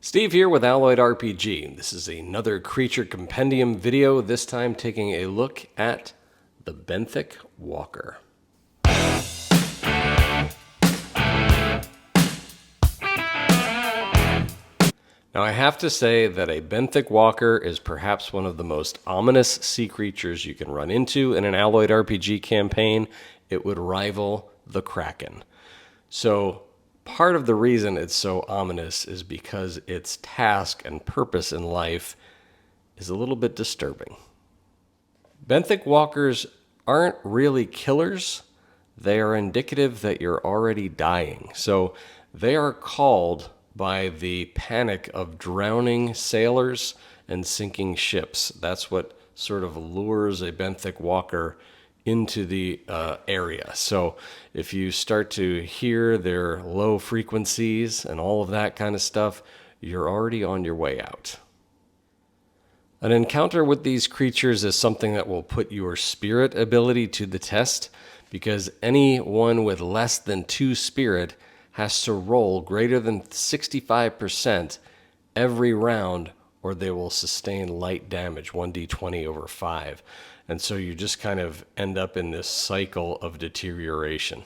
Steve here with Alloyed RPG. This is another Creature Compendium video, this time taking a look at the Benthic Walker. Now I have to say that a Benthic Walker is perhaps one of the most ominous sea creatures you can run into in an Alloyed RPG campaign. It would rival the Kraken. So part of the reason it's so ominous is because its task and purpose in life is a little bit disturbing. Benthic Walkers aren't really killers. They are indicative that you're already dying. So they are called by the panic of drowning sailors and sinking ships. That's what sort of lures a Benthic Walker into the area. So if you start to hear their low frequencies and all of that kind of stuff, you're already on your way out. An encounter with these creatures is something that will put your spirit ability to the test, because anyone with less than 2 spirit has to roll greater than 65% every round, or they will sustain light damage, 1d20 over 5. And so you just kind of end up in this cycle of deterioration.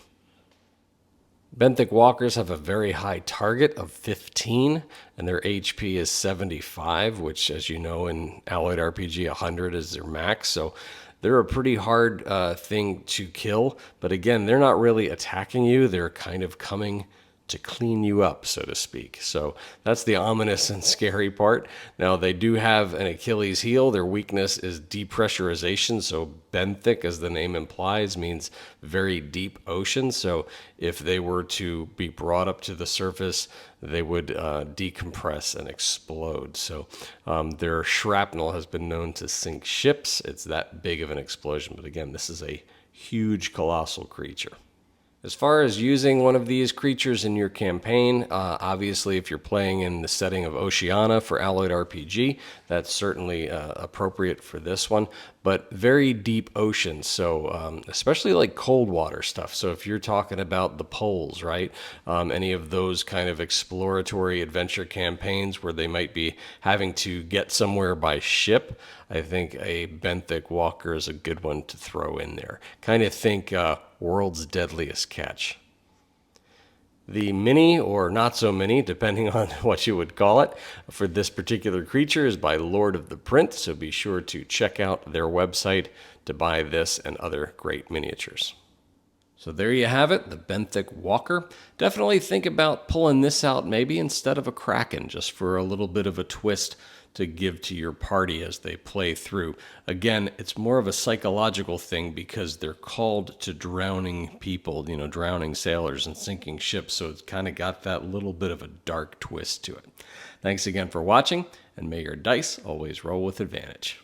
Benthic Walkers have a very high target of 15, and their HP is 75, which, as you know, in Alloyed RPG, 100 is their max. So they're a pretty hard thing to kill. But again, they're not really attacking you. They're kind of coming to clean you up, so to speak. So that's the ominous and scary part. Now, they do have an Achilles heel. Their weakness is depressurization. So benthic, as the name implies, means very deep ocean. So if they were to be brought up to the surface, they would decompress and explode. So their shrapnel has been known to sink ships. It's that big of an explosion. But again, this is a huge, colossal creature. As far as using one of these creatures in your campaign, obviously if you're playing in the setting of Oceania for Alloyed RPG, that's certainly appropriate for this one. But very deep oceans, so especially like cold water stuff. So if you're talking about the poles, right? Any of those kind of exploratory adventure campaigns where they might be having to get somewhere by ship, I think a Benthic Walker is a good one to throw in there. Kind of think World's Deadliest Catch. The mini, or not so mini, depending on what you would call it, for this particular creature is by Lord of the Print, so be sure to check out their website to buy this and other great miniatures. So there you have it, the Benthic Walker. Definitely think about pulling this out maybe instead of a Kraken, just for a little bit of a twist to give to your party as they play through. Again, it's more of a psychological thing because they're called to drowning people, drowning sailors and sinking ships, so it's kind of got that little bit of a dark twist to it. Thanks again for watching, and may your dice always roll with advantage.